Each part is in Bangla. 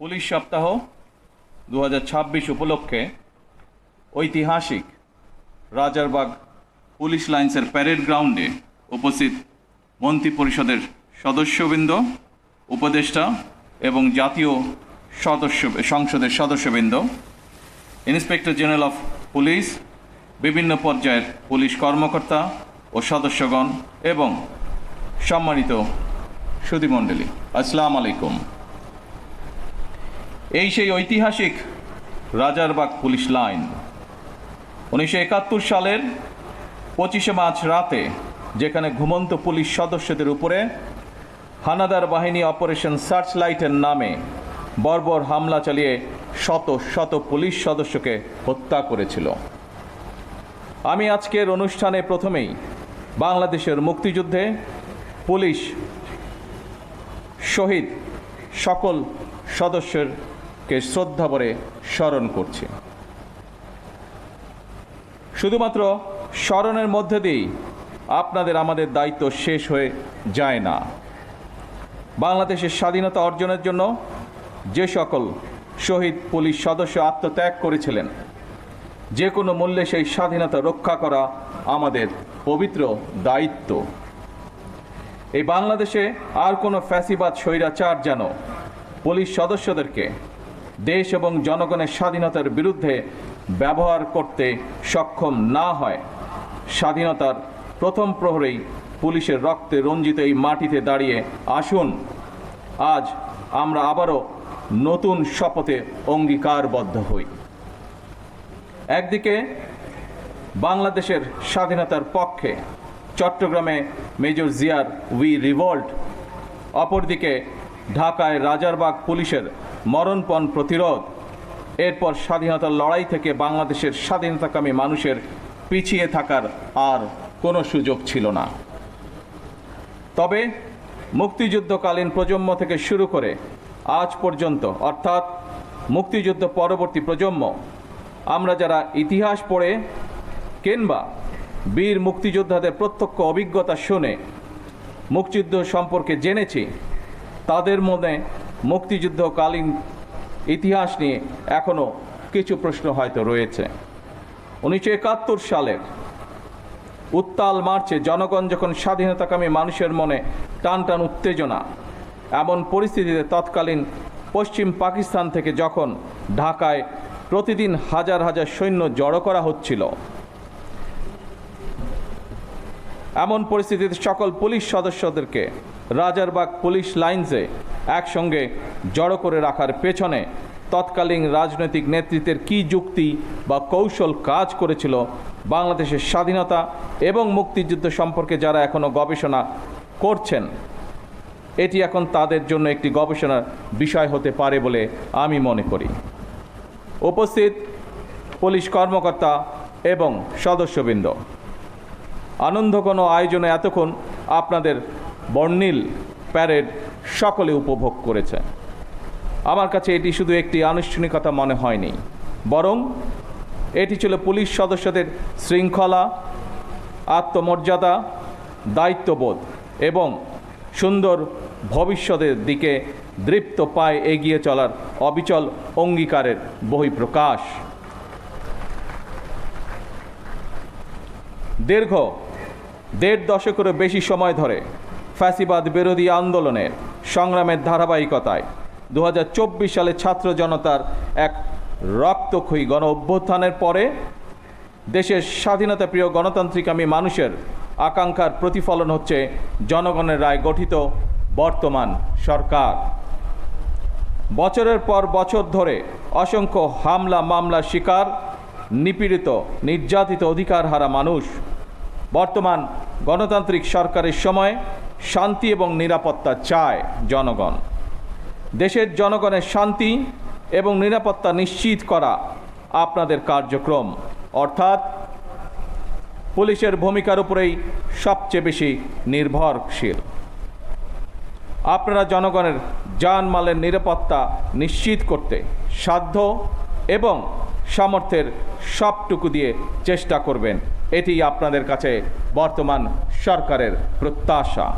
পুলিশ সপ্তাহ 2026 উপলক্ষে ঐতিহাসিক রাজারবাগ পুলিশ লাইন্সের প্যারেড গ্রাউন্ডে উপস্থিত মন্ত্রী পরিষদের সদস্যবৃন্দ, উপদেষ্টা এবং জাতীয় সংসদের সদস্যবৃন্দ, ইন্সপেক্টর জেনারেল অফ পুলিশ, বিভিন্ন পর্যায়ের পুলিশ কর্মকর্তা ও সদস্যগণ এবং সম্মানিত সুধীমণ্ডলী, আসসালামু আলাইকুম। এই সেই ঐতিহাসিক রাজারবাগ পুলিশ লাইন 1971 সালের 25শে মার্চ রাতে, যেখানে ঘুমন্ত পুলিশ সদস্যদের উপরে হানাদার বাহিনী অপারেশন সার্চ লাইটের নামে বর্বর হামলা চালিয়ে শত শত পুলিশ সদস্যকে হত্যা করেছিল। আমি আজকের অনুষ্ঠানে প্রথমেই বাংলাদেশের মুক্তিযুদ্ধে পুলিশ শহীদ সকল সদস্যকে শ্রদ্ধা ভরে স্মরণ করছি। শুধুমাত্র স্মরণের মধ্যে দিয়েই আমাদের দায়িত্ব শেষ হয়ে যায় না। বাংলাদেশের স্বাধীনতা অর্জনের জন্য যে সকল শহীদ পুলিশ সদস্য আত্মত্যাগ করেছিলেন, যে কোনো মূল্যে সেই স্বাধীনতা রক্ষা করা আমাদের পবিত্র দায়িত্ব। এই বাংলাদেশে আর কোনো ফ্যাসিবাদ স্বৈরাচার যেন পুলিশ সদস্যদেরকে দেশ এবং জনগণের স্বাধীনতার বিরুদ্ধে ব্যবহার করতে সক্ষম না হয়। স্বাধীনতার প্রথম প্রহরেই পুলিশের রক্তে রঞ্জিত এই মাটিতে দাঁড়িয়ে আসুন আজ আমরা আবারও নতুন শপথে অঙ্গীকারবদ্ধ হই। একদিকে বাংলাদেশের স্বাধীনতার পক্ষে চট্টগ্রামে মেজর জিয়ার উই রিভল্ট, অপরদিকে ঢাকায় রাজারবাগ পুলিশের মরণপণ প্রতিরোধ। এরপর স্বাধীনতার লড়াই থেকে বাংলাদেশের স্বাধীনতাকামী মানুষের পিছিয়ে থাকার আর কোনো সুযোগ ছিল না। তবে মুক্তিযুদ্ধকালীন প্রজন্ম থেকে শুরু করে আজ পর্যন্ত, অর্থাৎ মুক্তিযুদ্ধ পরবর্তী প্রজন্ম, আমরা যারা ইতিহাস পড়ে কিংবা বীর মুক্তিযোদ্ধাদের প্রত্যক্ষ অভিজ্ঞতা শুনে মুক্তিযুদ্ধ সম্পর্কে জেনেছি, তাদের মনে মুক্তিযুদ্ধকালীন ইতিহাস নিয়ে এখনও কিছু প্রশ্ন হয়তো রয়েছে। 1971 সালের উত্তাল মার্চে জনগণ যখন স্বাধীনতাকামী মানুষের মনে টান টান উত্তেজনা, এমন পরিস্থিতিতে তৎকালীন পশ্চিম পাকিস্তান থেকে যখন ঢাকায় প্রতিদিন হাজার হাজার সৈন্য জড়ো করা হচ্ছিল, এমন পরিস্থিতিতে সকল পুলিশ সদস্যদেরকে রাজারবাগ পুলিশ লাইন্সে একসঙ্গে জড়ো করে রাখার পেছনে তৎকালীন রাজনৈতিক নেতৃত্বের কী যুক্তি বা কৌশল কাজ করেছিল, বাংলাদেশের স্বাধীনতা এবং মুক্তিযুদ্ধ সম্পর্কে যারা এখনও গবেষণা করছেন, এটি এখন তাদের জন্য একটি গবেষণার বিষয় হতে পারে বলে আমি মনে করি। উপস্থিত পুলিশ কর্মকর্তা এবং সদস্যবৃন্দ, আনন্দঘন আয়োজনে এতক্ষণ আপনাদের বর্ণিল প্যারেড সকলে উপভোগ করেছে। আমার কাছে এটি শুধু একটি আনুষ্ঠানিকতা মনে হয়নি, বরং এটি ছিল পুলিশ সদস্যদের শৃঙ্খলা, আত্মমর্যাদা, দায়িত্ববোধ এবং সুন্দর ভবিষ্যতের দিকে দৃপ্ত পায়ে এগিয়ে চলার অবিচল অঙ্গীকারের বহিঃপ্রকাশ। দীর্ঘ 1.5 দশকেরও বেশি সময় ধরে ফ্যাসিবাদ বিরোধী আন্দোলনের সংগ্রামের ধারাবাহিকতায় 2024 সালে ছাত্র জনতার এক রক্তক্ষয়ী গণ অভ্যুত্থানের পরে দেশের স্বাধীনতাপ্রিয় গণতান্ত্রিকামী মানুষের আকাঙ্ক্ষার প্রতিফলন হচ্ছে জনগণের রায় গঠিত বর্তমান সরকার। বছরের পর বছর ধরে অসংখ্য হামলা মামলার শিকার, নিপীড়িত, নির্যাতিত অধিকারহারা মানুষ। বর্তমান গণতান্ত্রিক সরকারের সময় শান্তি এবং নিরাপত্তা চায় জনগণ। দেশের জনগণের শান্তি এবং নিরাপত্তা নিশ্চিত করা আপনাদের কার্যক্রম, অর্থাৎ পুলিশের ভূমিকার উপরেই সবচেয়ে বেশি নির্ভরশীল। আপনারা জনগণের জানমালের নিরাপত্তা নিশ্চিত করতে সাধ্য এবং সামর্থ্যের সবটুকু দিয়ে চেষ্টা করবেন, এটি আপনাদের কাছে বর্তমান সরকারের প্রত্যাশা।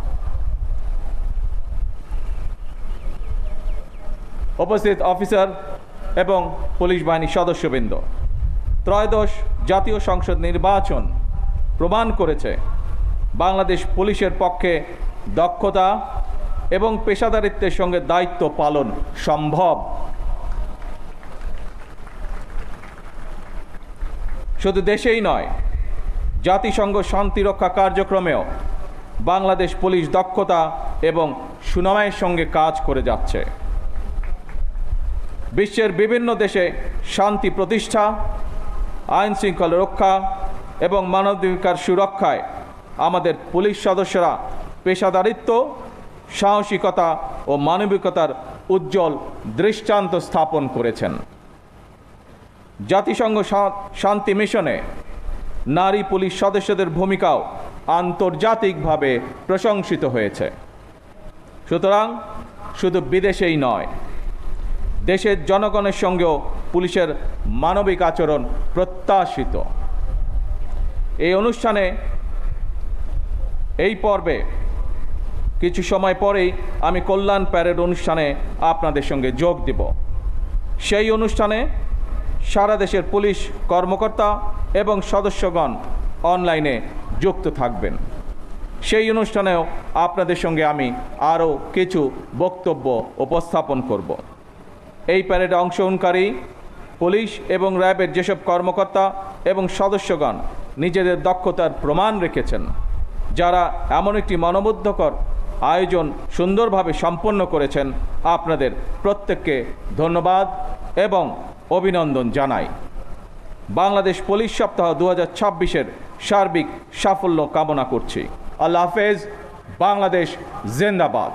উপস্থিত অফিসার এবং পুলিশ বাহিনীর সদস্যবৃন্দ, ত্রয়োদশ জাতীয় সংসদ নির্বাচন প্রমাণ করেছে বাংলাদেশ পুলিশের পক্ষে দক্ষতা এবং পেশাদারিত্বের সঙ্গে দায়িত্ব পালন সম্ভব। শুধু দেশেই নয়, জাতিসংঘ শান্তিরক্ষা কার্যক্রমেও বাংলাদেশ পুলিশ দক্ষতা এবং সুনামের সঙ্গে কাজ করে যাচ্ছে। বিশ্বের বিভিন্ন দেশে শান্তি প্রতিষ্ঠা, আইন শৃঙ্খলা রক্ষা এবং মানবাধিকার সুরক্ষায় আমাদের পুলিশ সদস্যরা পেশাদারিত্ব, সাহসিকতা ও মানবিকতার উজ্জ্বল দৃষ্টান্ত স্থাপন করেছেন। জাতিসংঘ শান্তি মিশনে নারী পুলিশ সদস্যদের ভূমিকাও আন্তর্জাতিকভাবে প্রশংসিত হয়েছে। সুতরাং শুধু বিদেশেই নয়, দেশের জনগণের সঙ্গেও পুলিশের মানবিক আচরণ প্রত্যাশিত। এই পর্বে কিছু সময় পরেই আমি কল্যাণ প্যারেড অনুষ্ঠানে আপনাদের সঙ্গে যোগ দেব। সেই অনুষ্ঠানে সারা দেশের পুলিশ কর্মকর্তা এবং সদস্যগণ অনলাইনে যুক্ত থাকবেন। সেই অনুষ্ঠানেও আপনাদের সঙ্গে আমি আরও কিছু বক্তব্য উপস্থাপন করব। এই প্যারেডে অংশগ্রহণকারী পুলিশ এবং র্যাবের যেসব কর্মকর্তা এবং সদস্যগণ নিজেদের দক্ষতার প্রমাণ রেখেছেন, যারা এমন একটি মনোমুগ্ধকর আয়োজন সুন্দরভাবে সম্পন্ন করেছেন, আপনাদের প্রত্যেককে ধন্যবাদ এবং অভিনন্দন জানাই। বাংলাদেশ পুলিশ সপ্তাহ 2026-এর সার্বিক সাফল্য কামনা করছি। আল্লাহ হাফেজ। বাংলাদেশ জিন্দাবাদ।